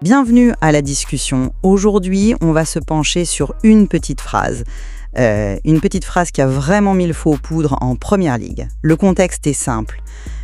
Bienvenue à la discussion. Aujourd'hui, on va se pencher sur une petite phrase. Une petite phrase qui a vraiment mis le feu aux poudres en Première Ligue. Le contexte est simple.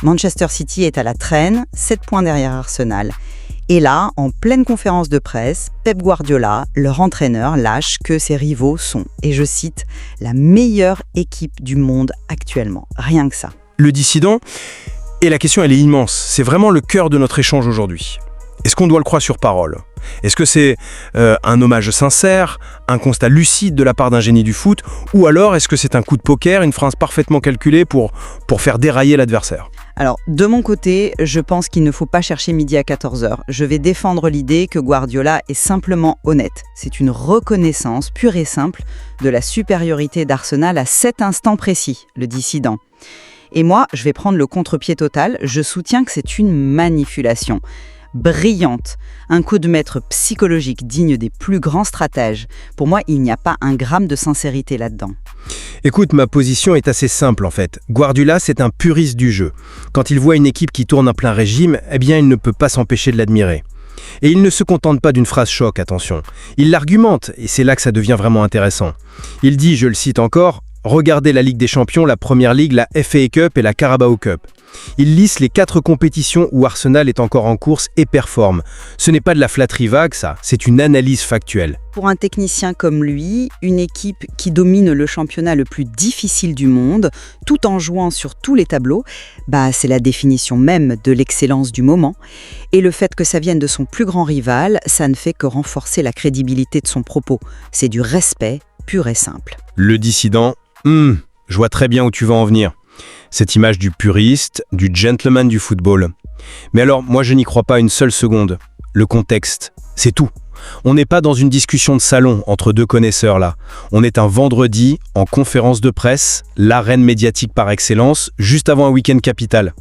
Manchester City est à la traîne, 7 points derrière Arsenal. Et là, en pleine conférence de presse, Pep Guardiola, leur entraîneur, lâche que ses rivaux sont, et je cite, « la meilleure équipe du monde actuellement ». Rien que ça. Le dissident, et la question elle est immense, c'est vraiment le cœur de notre échange aujourd'hui. Est-ce qu'on doit le croire sur parole? Est-ce que c'est un hommage sincère, un constat lucide de la part d'un génie du foot, ou alors est-ce que c'est un coup de poker, une phrase parfaitement calculée pour faire dérailler l'adversaire? Alors, de mon côté, je pense qu'il ne faut pas chercher midi à 14h. Je vais défendre l'idée que Guardiola est simplement honnête. C'est une reconnaissance pure et simple de la supériorité d'Arsenal à cet instant précis, le dissident. Et moi, je vais prendre le contre-pied total. Je soutiens que c'est une manipulation. Brillante, un coup de maître psychologique digne des plus grands stratèges. Pour moi, il n'y a pas un gramme de sincérité là-dedans. Écoute, ma position est assez simple en fait. Guardiola, c'est un puriste du jeu. Quand il voit une équipe qui tourne en plein régime, eh bien il ne peut pas s'empêcher de l'admirer. Et il ne se contente pas d'une phrase choc, attention. Il l'argumente, et c'est là que ça devient vraiment intéressant. Il dit, je le cite encore, « Regardez la Ligue des Champions, la Première Ligue, la FA Cup et la Carabao Cup. » Il liste les 4 compétitions où Arsenal est encore en course et performe. Ce n'est pas de la flatterie vague, ça, c'est une analyse factuelle. Pour un technicien comme lui, une équipe qui domine le championnat le plus difficile du monde, tout en jouant sur tous les tableaux, c'est la définition même de l'excellence du moment. Et le fait que ça vienne de son plus grand rival, ça ne fait que renforcer la crédibilité de son propos. C'est du respect pur et simple. Le dissident, je vois très bien où tu vas en venir. Cette image du puriste, du gentleman du football. Mais alors, moi je n'y crois pas une seule seconde. Le contexte, c'est tout. On n'est pas dans une discussion de salon entre deux connaisseurs là. On est un vendredi, en conférence de presse, l'arène médiatique par excellence, juste avant un week-end capital.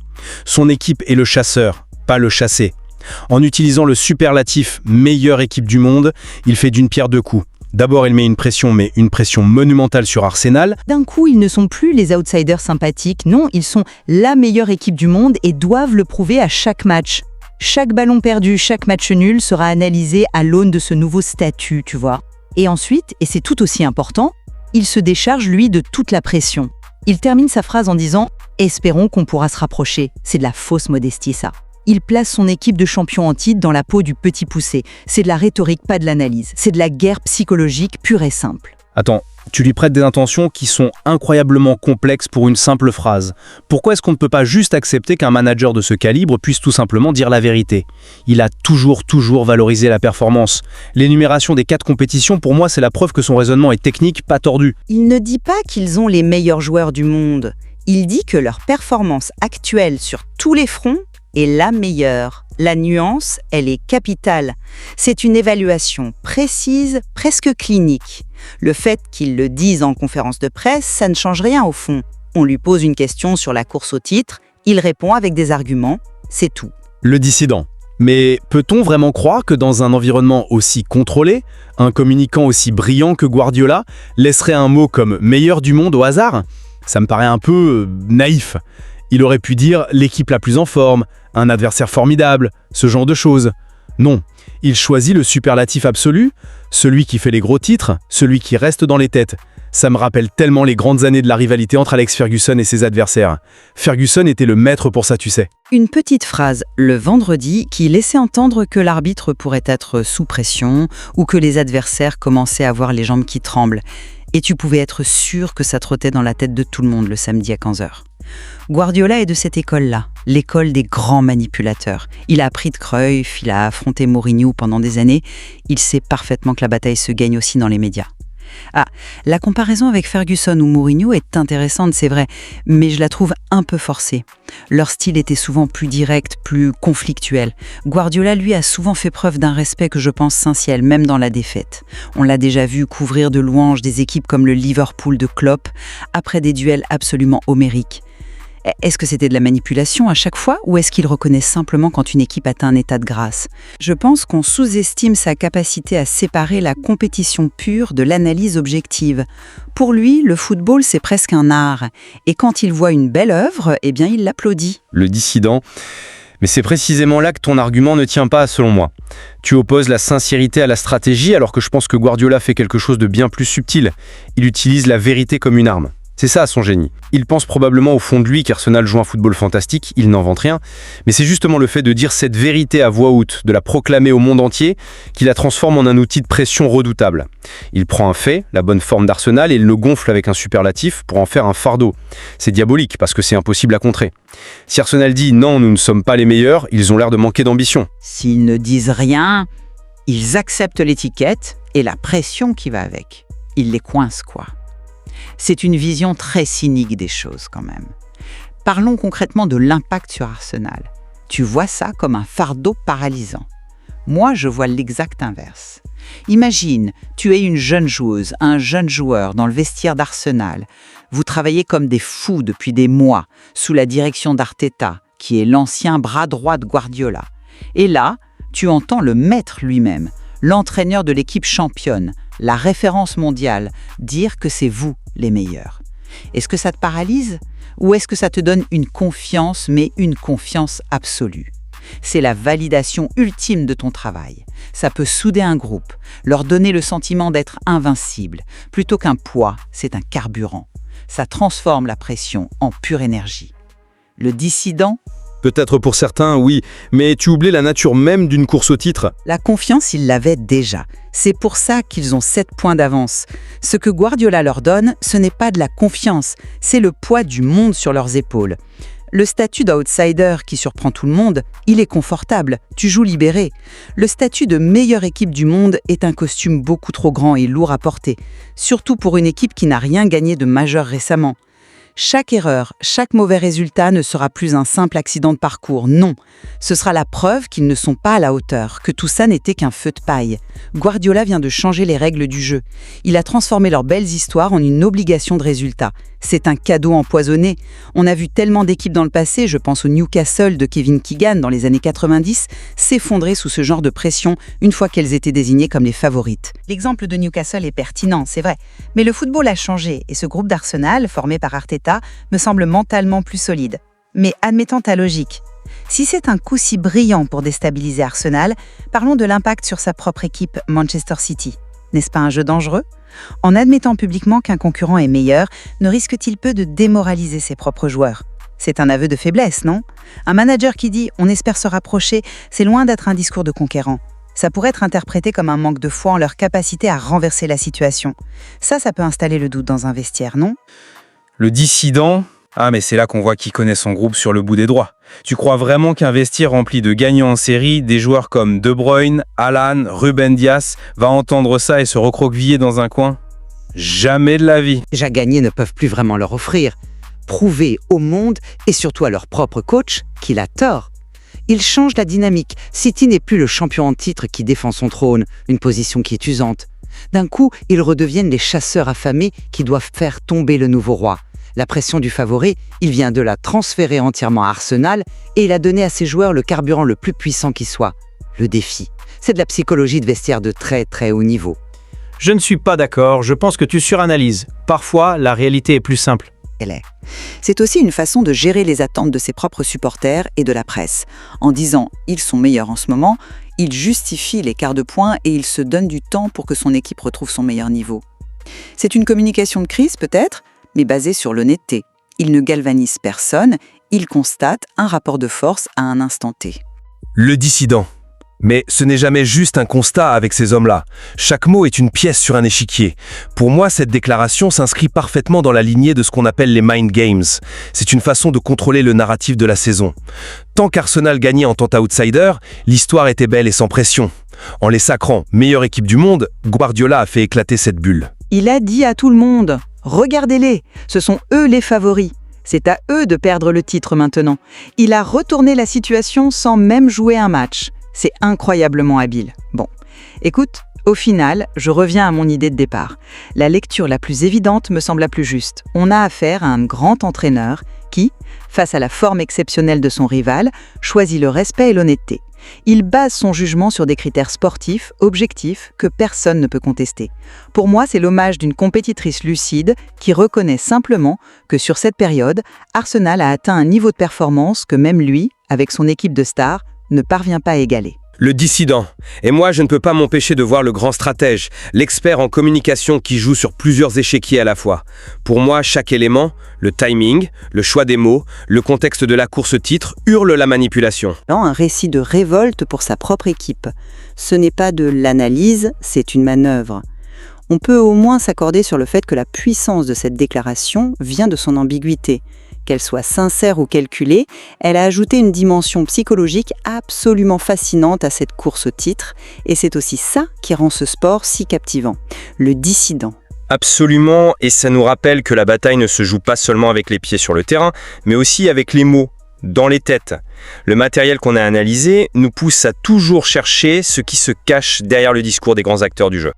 Son équipe est le chasseur, pas le chassé. En utilisant le superlatif « meilleure équipe du monde », il fait d'une pierre deux coups. D'abord, il met une pression monumentale sur Arsenal. D'un coup, ils ne sont plus les outsiders sympathiques. Non, ils sont la meilleure équipe du monde et doivent le prouver à chaque match. Chaque ballon perdu, chaque match nul sera analysé à l'aune de ce nouveau statut, tu vois. Et ensuite, et c'est tout aussi important, il se décharge, lui, de toute la pression. Il termine sa phrase en disant « Espérons qu'on pourra se rapprocher ». C'est de la fausse modestie, ça. Il place son équipe de champions en titre dans la peau du petit poussé. C'est de la rhétorique, pas de l'analyse. C'est de la guerre psychologique pure et simple. Attends, tu lui prêtes des intentions qui sont incroyablement complexes pour une simple phrase. Pourquoi est-ce qu'on ne peut pas juste accepter qu'un manager de ce calibre puisse tout simplement dire la vérité? Il a toujours valorisé la performance. L'énumération des 4 compétitions, pour moi, c'est la preuve que son raisonnement est technique, pas tordu. Il ne dit pas qu'ils ont les meilleurs joueurs du monde. Il dit que leur performance actuelle sur tous les fronts est la meilleure. La nuance, elle est capitale. C'est une évaluation précise, presque clinique. Le fait qu'ils le disent en conférence de presse, ça ne change rien au fond. On lui pose une question sur la course au titre, il répond avec des arguments, c'est tout. Le dissident. Mais peut-on vraiment croire que dans un environnement aussi contrôlé, un communicant aussi brillant que Guardiola laisserait un mot comme « meilleur du monde » au hasard? Ça me paraît un peu naïf. Il aurait pu dire « l'équipe la plus en forme », un adversaire formidable, ce genre de choses. Non, il choisit le superlatif absolu, celui qui fait les gros titres, celui qui reste dans les têtes. Ça me rappelle tellement les grandes années de la rivalité entre Alex Ferguson et ses adversaires. Ferguson était le maître pour ça, tu sais. Une petite phrase, le vendredi, qui laissait entendre que l'arbitre pourrait être sous pression ou que les adversaires commençaient à avoir les jambes qui tremblent. Et tu pouvais être sûr que ça trottait dans la tête de tout le monde le samedi à 15h. Guardiola est de cette école-là, l'école des grands manipulateurs. Il a appris de Cruyff, il a affronté Mourinho pendant des années. Il sait parfaitement que la bataille se gagne aussi dans les médias. La comparaison avec Ferguson ou Mourinho est intéressante, c'est vrai, mais je la trouve un peu forcée. Leur style était souvent plus direct, plus conflictuel. Guardiola, lui, a souvent fait preuve d'un respect que je pense sincère, même dans la défaite. On l'a déjà vu couvrir de louanges des équipes comme le Liverpool de Klopp, après des duels absolument homériques. Est-ce que c'était de la manipulation à chaque fois ou est-ce qu'il reconnaît simplement quand une équipe atteint un état de grâce? Je pense qu'on sous-estime sa capacité à séparer la compétition pure de l'analyse objective. Pour lui, le football, c'est presque un art. Et quand il voit une belle œuvre, eh bien, il l'applaudit. Le dissident. Mais c'est précisément là que ton argument ne tient pas, selon moi. Tu opposes la sincérité à la stratégie, alors que je pense que Guardiola fait quelque chose de bien plus subtil. Il utilise la vérité comme une arme. C'est ça son génie. Il pense probablement au fond de lui qu'Arsenal joue un football fantastique, il n'invente rien, mais c'est justement le fait de dire cette vérité à voix haute, de la proclamer au monde entier, qui la transforme en un outil de pression redoutable. Il prend un fait, la bonne forme d'Arsenal, et il le gonfle avec un superlatif pour en faire un fardeau. C'est diabolique parce que c'est impossible à contrer. Si Arsenal dit « non, nous ne sommes pas les meilleurs », ils ont l'air de manquer d'ambition. S'ils ne disent rien, ils acceptent l'étiquette et la pression qui va avec. Ils les coincent, quoi. C'est une vision très cynique des choses quand même. Parlons concrètement de l'impact sur Arsenal. Tu vois ça comme un fardeau paralysant. Moi, je vois l'exact inverse. Imagine, tu es une jeune joueuse, un jeune joueur dans le vestiaire d'Arsenal. Vous travaillez comme des fous depuis des mois, sous la direction d'Arteta, qui est l'ancien bras droit de Guardiola. Et là, tu entends le maître lui-même, l'entraîneur de l'équipe championne, la référence mondiale, dire que c'est vous les meilleurs. Est-ce que ça te paralyse ou est-ce que ça te donne une confiance, mais une confiance absolue? C'est la validation ultime de ton travail. Ça peut souder un groupe, leur donner le sentiment d'être invincible. Plutôt qu'un poids, c'est un carburant. Ça transforme la pression en pure énergie. Le dissident? Peut-être pour certains, oui, mais tu oublies la nature même d'une course au titre. La confiance, ils l'avaient déjà. C'est pour ça qu'ils ont 7 points d'avance. Ce que Guardiola leur donne, ce n'est pas de la confiance, c'est le poids du monde sur leurs épaules. Le statut d'outsider qui surprend tout le monde, il est confortable, tu joues libéré. Le statut de meilleure équipe du monde est un costume beaucoup trop grand et lourd à porter, surtout pour une équipe qui n'a rien gagné de majeur récemment. Chaque erreur, chaque mauvais résultat ne sera plus un simple accident de parcours, non. Ce sera la preuve qu'ils ne sont pas à la hauteur, que tout ça n'était qu'un feu de paille. Guardiola vient de changer les règles du jeu. Il a transformé leurs belles histoires en une obligation de résultat. C'est un cadeau empoisonné. On a vu tellement d'équipes dans le passé, je pense au Newcastle de Kevin Keegan dans les années 90, s'effondrer sous ce genre de pression une fois qu'elles étaient désignées comme les favorites. L'exemple de Newcastle est pertinent, c'est vrai. Mais le football a changé et ce groupe d'Arsenal, formé par Arteta, me semble mentalement plus solide. Mais admettons ta logique. Si c'est un coup si brillant pour déstabiliser Arsenal, parlons de l'impact sur sa propre équipe Manchester City. N'est-ce pas un jeu dangereux? En admettant publiquement qu'un concurrent est meilleur, ne risque-t-il peu de démoraliser ses propres joueurs? C'est un aveu de faiblesse, non? Un manager qui dit « on espère se rapprocher », c'est loin d'être un discours de conquérant. Ça pourrait être interprété comme un manque de foi en leur capacité à renverser la situation. Ça peut installer le doute dans un vestiaire, non? Le dissident? Ah, mais c'est là qu'on voit qui connaît son groupe sur le bout des doigts. Tu crois vraiment qu'un vestiaire rempli de gagnants en série, des joueurs comme De Bruyne, Haaland, Ruben Dias, va entendre ça et se recroqueviller dans un coin? Jamais de la vie. Déjà gagnés ne peuvent plus vraiment leur offrir. Prouver au monde et surtout à leur propre coach qu'il a tort. Il change la dynamique. City n'est plus le champion en titre qui défend son trône, une position qui est usante. D'un coup, ils redeviennent les chasseurs affamés qui doivent faire tomber le nouveau roi. La pression du favori, il vient de la transférer entièrement à Arsenal et il a donné à ses joueurs le carburant le plus puissant qui soit, le défi. C'est de la psychologie de vestiaire de très très haut niveau. Je ne suis pas d'accord, je pense que tu suranalyses. Parfois, la réalité est plus simple. C'est aussi une façon de gérer les attentes de ses propres supporters et de la presse. En disant « ils sont meilleurs en ce moment », il justifie l'écart de points et il se donne du temps pour que son équipe retrouve son meilleur niveau. C'est une communication de crise peut-être, mais basée sur l'honnêteté. Il ne galvanise personne, il constate un rapport de force à un instant T. Le dissident. Mais ce n'est jamais juste un constat avec ces hommes-là. Chaque mot est une pièce sur un échiquier. Pour moi, cette déclaration s'inscrit parfaitement dans la lignée de ce qu'on appelle les mind games. C'est une façon de contrôler le narratif de la saison. Tant qu'Arsenal gagnait en tant qu'outsider, l'histoire était belle et sans pression. En les sacrant meilleure équipe du monde, Guardiola a fait éclater cette bulle. Il a dit à tout le monde « Regardez-les, ce sont eux les favoris ». C'est à eux de perdre le titre maintenant. Il a retourné la situation sans même jouer un match. C'est incroyablement habile. Bon, écoute, au final, je reviens à mon idée de départ. La lecture la plus évidente me semble la plus juste. On a affaire à un grand entraîneur qui, face à la forme exceptionnelle de son rival, choisit le respect et l'honnêteté. Il base son jugement sur des critères sportifs, objectifs, que personne ne peut contester. Pour moi, c'est l'hommage d'une compétitrice lucide qui reconnaît simplement que sur cette période, Arsenal a atteint un niveau de performance que même lui, avec son équipe de stars, ne parvient pas à égaler. Le dissident. Et moi, je ne peux pas m'empêcher de voir le grand stratège, l'expert en communication qui joue sur plusieurs échiquiers à la fois. Pour moi, chaque élément, le timing, le choix des mots, le contexte de la course-titre, hurle la manipulation. Un récit de révolte pour sa propre équipe. Ce n'est pas de l'analyse, c'est une manœuvre. On peut au moins s'accorder sur le fait que la puissance de cette déclaration vient de son ambiguïté. Qu'elle soit sincère ou calculée, elle a ajouté une dimension psychologique absolument fascinante à cette course au titre, et c'est aussi ça qui rend ce sport si captivant, le dissident. Absolument, et ça nous rappelle que la bataille ne se joue pas seulement avec les pieds sur le terrain, mais aussi avec les mots, dans les têtes. Le matériel qu'on a analysé nous pousse à toujours chercher ce qui se cache derrière le discours des grands acteurs du jeu.